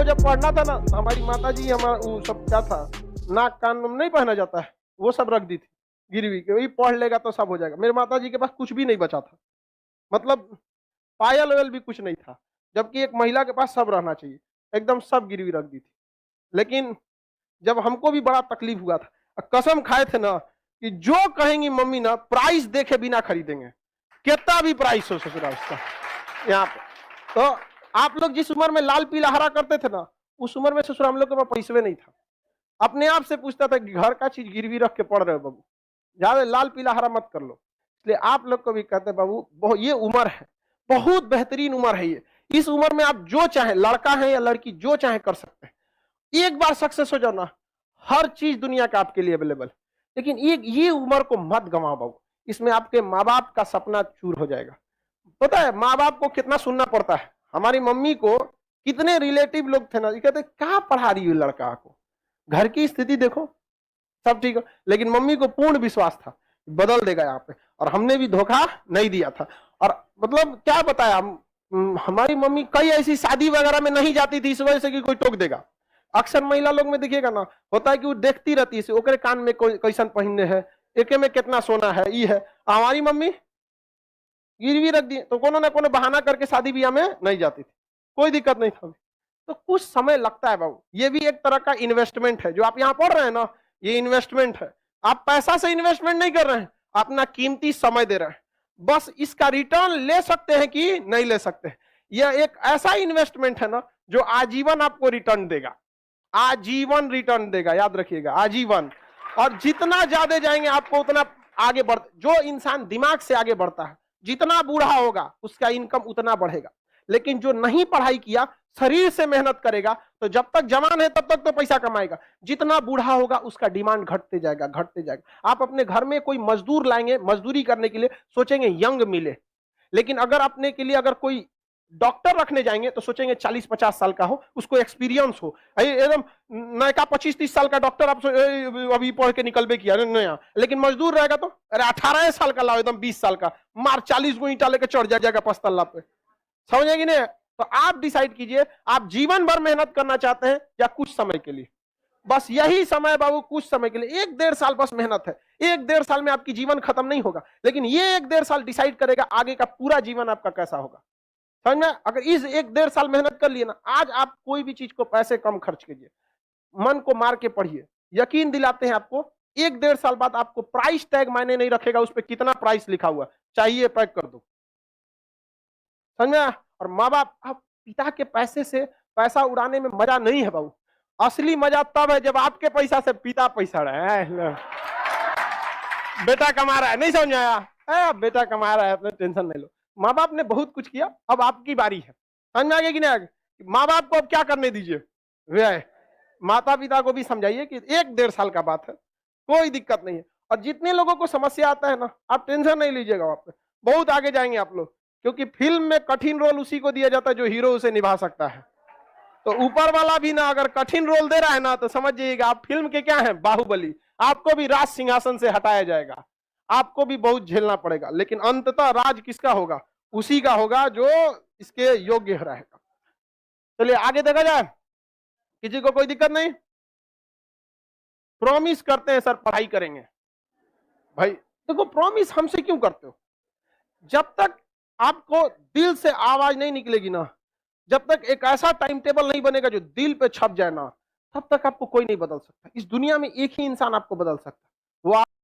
हमको जब पढ़ना था ना, हमारी माता जी हमारा वो सब क्या था, नाक कान में नहीं पहना जाता है, वो सब रख दी थी गिरवी के, वही पढ़ लेगा तो सब हो जाएगा। मेरे माता जी के पास कुछ भी नहीं बचा था, मतलब पायल वायल भी कुछ नहीं था, जबकि एक महिला के पास सब रहना चाहिए, एकदम सब गिरवी रख दी थी। लेकिन जब हमको भी बड़ा तकलीफ हुआ था, कसम खाए थे ना कि जो कहेंगी मम्मी ना, प्राइस देखे बिना खरीदेंगे, कितना भी प्राइस हो ससुराल उसका यहाँ पे। तो आप लोग जिस उम्र में लाल पीला हरा करते थे ना, उस उम्र में ससुर हम लोग के पास पैसे नहीं था। अपने आप से पूछता था कि घर का चीज गिरवी रख के पढ़ रहे हो बाबू, ज्यादा लाल पीला हरा मत कर लो। इसलिए आप लोग को भी कहते बाबू, ये उम्र है, बहुत बेहतरीन उम्र है ये। इस उम्र में आप जो चाहे, लड़का है या लड़की, जो चाहे कर सकते हैं। एक बार सक्सेस हो जाओ ना, हर चीज दुनिया का आपके लिए अवेलेबल। लेकिन ये उम्र को मत गंवाओ बाबू, इसमें आपके माँ बाप का सपना चूर हो जाएगा। पता है माँ बाप को कितना सुनना पड़ता है। हमारी मम्मी को कितने रिलेटिव लोग थे ना, ये कहते क्या पढ़ा रही है लड़का को, घर की स्थिति देखो, सब ठीक है। लेकिन मम्मी को पूर्ण विश्वास था बदल देगा यहाँ पे, और हमने भी धोखा नहीं दिया था। और मतलब क्या बताया, हमारी मम्मी कई ऐसी शादी वगैरह में नहीं जाती थी इस वजह से कि कोई टोक देगा। अक्सर महिला लोग में देखिएगा ना, होता है कि वो देखती रहती है, ओकरे कान में कैसन पहनने है, एके में कितना सोना है, ये है। हमारी मम्मी गिरवी रख दी तो कोनो ना कोनो बहाना करके शादी ब्याह में नहीं जाती थी, कोई दिक्कत नहीं था। तो कुछ समय लगता है बाबू, ये भी एक तरह का इन्वेस्टमेंट है। जो आप यहाँ पढ़ रहे हैं ना, ये इन्वेस्टमेंट है। आप पैसा से इन्वेस्टमेंट नहीं कर रहे हैं, अपना कीमती समय दे रहे हैं। बस इसका रिटर्न ले सकते हैं कि नहीं ले सकते। यह एक ऐसा इन्वेस्टमेंट है ना जो आजीवन आपको रिटर्न देगा, आजीवन रिटर्न देगा, याद रखिएगा, आजीवन। और जितना ज्यादा जाएंगे आपको उतना आगे बढ़, जो इंसान दिमाग से आगे बढ़ता है, जितना बूढ़ा होगा उसका इनकम उतना बढ़ेगा। लेकिन जो नहीं पढ़ाई किया, शरीर से मेहनत करेगा, तो जब तक जवान है तब तक तो पैसा कमाएगा। जितना बूढ़ा होगा उसका डिमांड घटते जाएगा, घटते जाएगा। आप अपने घर में कोई मजदूर लाएंगे, मजदूरी करने के लिए सोचेंगे यंग मिले, लेकिन अगर अपने के लिए अगर कोई डॉक्टर रखने जाएंगे तो सोचेंगे 40-50 साल का हो, उसको एक्सपीरियंस हो। एकदम नया 25-30 साल का डॉक्टर आप अभी पढ़ के निकलबे किया नया, लेकिन मजदूर रहेगा तो अरे 18 साल का लाओ, एकदम 20 साल का, मार 40 गो ईंटा लेके चढ़ जाएगा 5 तल्ला पे, समझेगी नहीं। तो आप डिसाइड कीजिए, आप जीवन भर मेहनत करना चाहते हैं या कुछ समय के लिए। बस यही समय बाबू, कुछ समय के लिए, 1-1.5 साल बस मेहनत है। 1-1.5 साल में आपकी जीवन खत्म नहीं होगा, लेकिन ये 1-1.5 साल डिसाइड करेगा आगे का पूरा जीवन आपका कैसा होगा। समझ में? अगर इस 1-1.5 साल मेहनत कर लिए ना, आज आप कोई भी चीज को पैसे कम खर्च कीजिए, मन को मार के पढ़िए, यकीन दिलाते हैं आपको 1-1.5 साल बाद आपको प्राइस टैग मायने नहीं रखेगा, उस पर कितना प्राइस लिखा हुआ, चाहिए पैक कर दो। समझ में? और माँ बाप, आप पिता के पैसे से पैसा उड़ाने में मजा नहीं है बाबू। असली मजा तब है जब आपके पैसा से पिता पैसा रहा है, बेटा कमा रहा है, नहीं समझ आया, बेटा कमा रहा है, अपने टेंशन नहीं लो। माँ बाप ने बहुत कुछ किया, अब आपकी बारी है। समझ में आ गया कि नहीं? माँ बाप को अब क्या करने दीजिए, वे माता पिता को भी समझाइए कि 1-1.5 साल का बात है, कोई दिक्कत नहीं है। और जितने लोगों को समस्या आता है ना, आप टेंशन नहीं लीजिएगा, आप बहुत आगे जाएंगे आप लोग, क्योंकि फिल्म में कठिन रोल उसी को दिया जाता है जो हीरो उसे निभा सकता है। तो ऊपर वाला भी ना अगर कठिन रोल दे रहा है ना, तो समझ जाइएगा आप फिल्म के क्या है, बाहुबली। आपको भी राज सिंहासन से हटाया जाएगा, आपको भी बहुत झेलना पड़ेगा, लेकिन अंततः राज किसका होगा? उसी का होगा जो इसके योग्य रहेगा। चलिए आगे देखा जाए, किसी को कोई दिक्कत नहीं? प्रॉमिस करते हैं सर पढ़ाई करेंगे, भाई देखो प्रॉमिस हमसे क्यों करते हो? जब तक आपको दिल से आवाज नहीं निकलेगी ना, जब तक एक ऐसा टाइम टेबल नहीं बनेगा जो दिल पे छप जाए ना, तब तक आपको कोई नहीं बदल सकता। इस दुनिया में एक ही इंसान आपको बदल सकता है,